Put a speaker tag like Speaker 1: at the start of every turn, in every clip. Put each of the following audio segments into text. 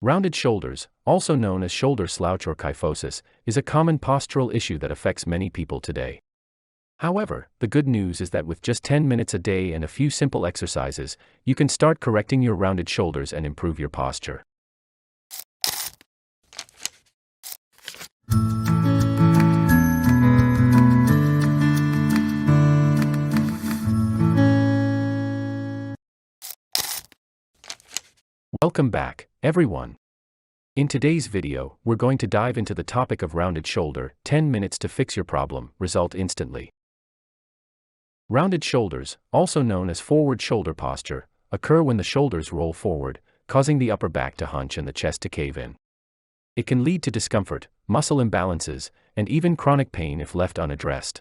Speaker 1: Rounded shoulders, also known as shoulder slouch or kyphosis, is a common postural issue that affects many people today. However, the good news is that with just 10 minutes a day and a few simple exercises, you can start correcting your rounded shoulders and improve your posture. Welcome back, everyone. In today's video, we're going to dive into the topic of rounded shoulder. 10 minutes to fix your problem, result instantly. Rounded shoulders, also known as forward shoulder posture, occur when the shoulders roll forward, causing the upper back to hunch and the chest to cave in. It can lead to discomfort, muscle imbalances, and even chronic pain if left unaddressed.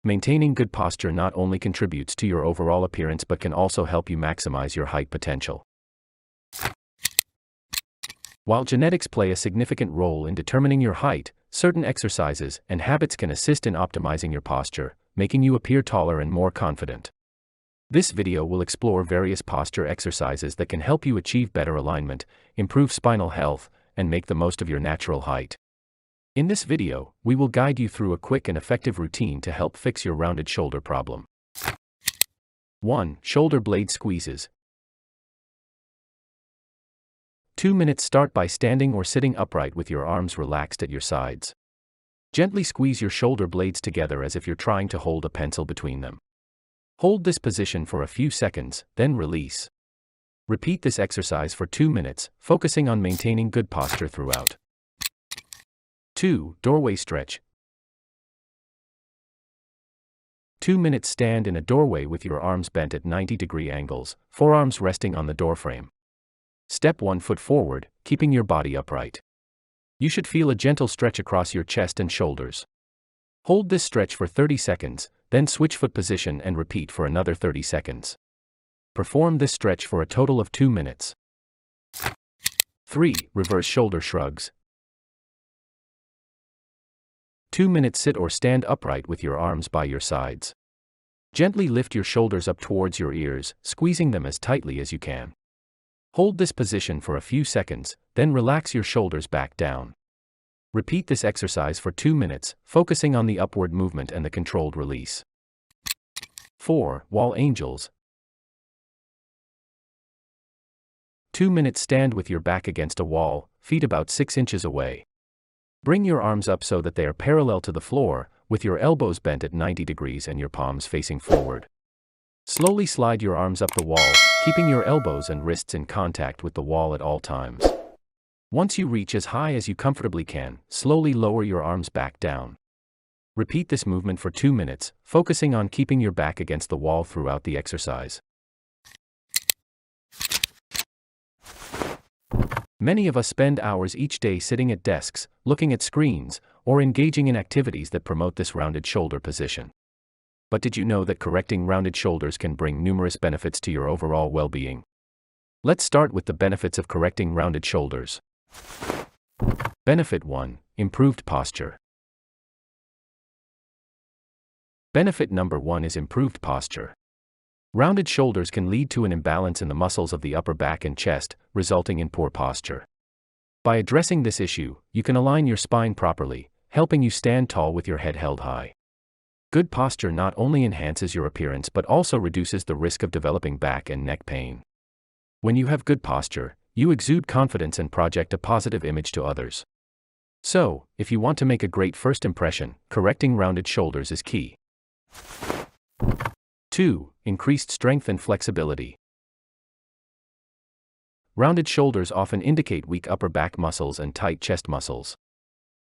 Speaker 1: Maintaining good posture not only contributes to your overall appearance but can also help you maximize your height potential. While genetics play a significant role in determining your height, certain exercises and habits can assist in optimizing your posture, making you appear taller and more confident. This video will explore various posture exercises that can help you achieve better alignment, improve spinal health, and make the most of your natural height. In this video, we will guide you through a quick and effective routine to help fix your rounded shoulder problem. 1. Shoulder blade squeezes. 2 minutes. Start by standing or sitting upright with your arms relaxed at your sides. Gently squeeze your shoulder blades together as if you're trying to hold a pencil between them. Hold this position for a few seconds, then release. Repeat this exercise for 2 minutes, focusing on maintaining good posture throughout. 2. Doorway stretch. 2 minutes. Stand in a doorway with your arms bent at 90-degree angles, forearms resting on the doorframe. Step 1 foot forward, keeping your body upright. You should feel a gentle stretch across your chest and shoulders. Hold this stretch for 30 seconds, then switch foot position and repeat for another 30 seconds. Perform this stretch for a total of 2 minutes. 3. Reverse shoulder shrugs. 2 minutes. Sit or stand upright with your arms by your sides. Gently lift your shoulders up towards your ears, squeezing them as tightly as you can. Hold this position for a few seconds, then relax your shoulders back down. Repeat this exercise for 2 minutes, focusing on the upward movement and the controlled release. 4. Wall angels. 2 minutes. Stand with your back against a wall, feet about 6 inches away. Bring your arms up so that they are parallel to the floor, with your elbows bent at 90 degrees and your palms facing forward. Slowly slide your arms up the wall, keeping your elbows and wrists in contact with the wall at all times. Once you reach as high as you comfortably can, slowly lower your arms back down. Repeat this movement for 2 minutes, focusing on keeping your back against the wall throughout the exercise. Many of us spend hours each day sitting at desks, looking at screens, or engaging in activities that promote this rounded shoulder position. But did you know that correcting rounded shoulders can bring numerous benefits to your overall well-being? Let's start with the benefits of correcting rounded shoulders. Benefit 1. Improved posture. Benefit number 1 is improved posture. Rounded shoulders can lead to an imbalance in the muscles of the upper back and chest, resulting in poor posture. By addressing this issue, you can align your spine properly, helping you stand tall with your head held high. Good posture not only enhances your appearance but also reduces the risk of developing back and neck pain. When you have good posture, you exude confidence and project a positive image to others. So, if you want to make a great first impression, correcting rounded shoulders is key. 2. Increased strength and flexibility. Rounded shoulders often indicate weak upper back muscles and tight chest muscles.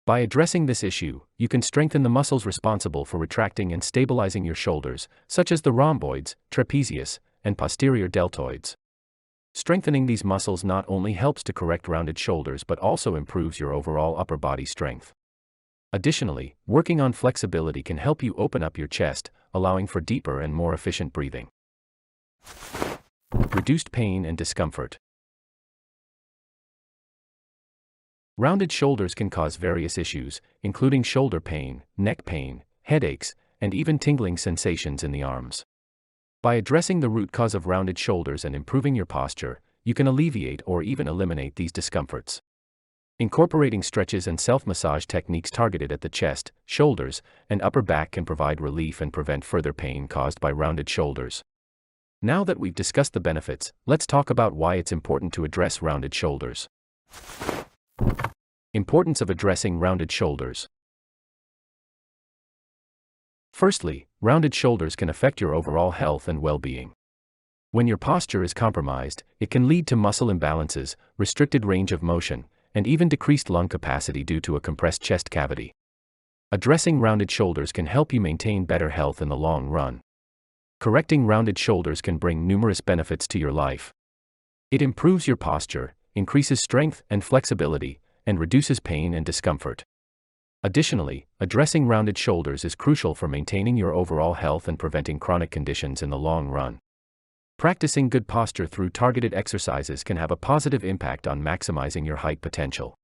Speaker 1: By addressing this issue, you can strengthen the muscles responsible for retracting and stabilizing your shoulders, such as the rhomboids, trapezius, and posterior deltoids. Strengthening these muscles not only helps to correct rounded shoulders but also improves your overall upper body strength. Additionally, working on flexibility can help you open up your chest, allowing for deeper and more efficient breathing. Reduced pain and discomfort. Rounded shoulders can cause various issues, including shoulder pain, neck pain, headaches, and even tingling sensations in the arms. By addressing the root cause of rounded shoulders and improving your posture, you can alleviate or even eliminate these discomforts. Incorporating stretches and self-massage techniques targeted at the chest, shoulders, and upper back can provide relief and prevent further pain caused by rounded shoulders. Now that we've discussed the benefits, let's talk about why it's important to address rounded shoulders. Importance of addressing rounded shoulders. Firstly, rounded shoulders can affect your overall health and well-being. When your posture is compromised, it can lead to muscle imbalances, restricted range of motion, and even decreased lung capacity due to a compressed chest cavity. Addressing rounded shoulders can help you maintain better health in the long run. Correcting rounded shoulders can bring numerous benefits to your life. It improves your posture, increases strength and flexibility, and reduces pain and discomfort. Additionally, addressing rounded shoulders is crucial for maintaining your overall health and preventing chronic conditions in the long run. Practicing good posture through targeted exercises can have a positive impact on maximizing your height potential.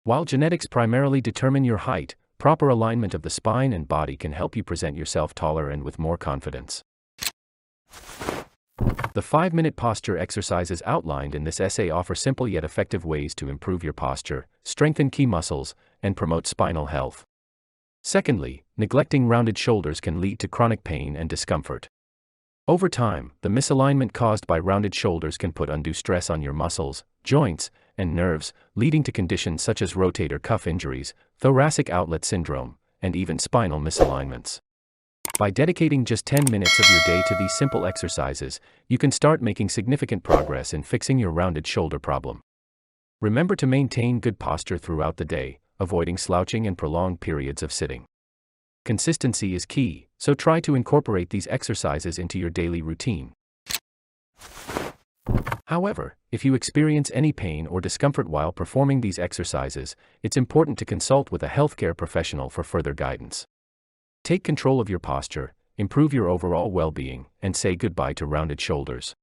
Speaker 1: While genetics primarily determine your height, proper alignment of the spine and body can help you present yourself taller and with more confidence. The 5-minute posture exercises outlined in this essay offer simple yet effective ways to improve your posture, strengthen key muscles, and promote spinal health. Secondly, neglecting rounded shoulders can lead to chronic pain and discomfort. Over time, the misalignment caused by rounded shoulders can put undue stress on your muscles, joints, and nerves, leading to conditions such as rotator cuff injuries, thoracic outlet syndrome, and even spinal misalignments. By dedicating just 10 minutes of your day to these simple exercises, you can start making significant progress in fixing your rounded shoulder problem. Remember to maintain good posture throughout the day, avoiding slouching and prolonged periods of sitting. Consistency is key, so try to incorporate these exercises into your daily routine. However, if you experience any pain or discomfort while performing these exercises, it's important to consult with a healthcare professional for further guidance. Take control of your posture, improve your overall well-being, and say goodbye to rounded shoulders.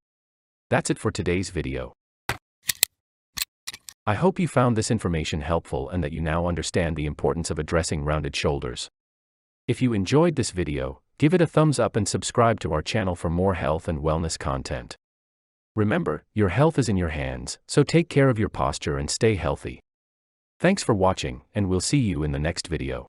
Speaker 1: That's it for today's video. I hope you found this information helpful and that you now understand the importance of addressing rounded shoulders. If you enjoyed this video, give it a thumbs up and subscribe to our channel for more health and wellness content. Remember, your health is in your hands, so take care of your posture and stay healthy. Thanks for watching, and we'll see you in the next video.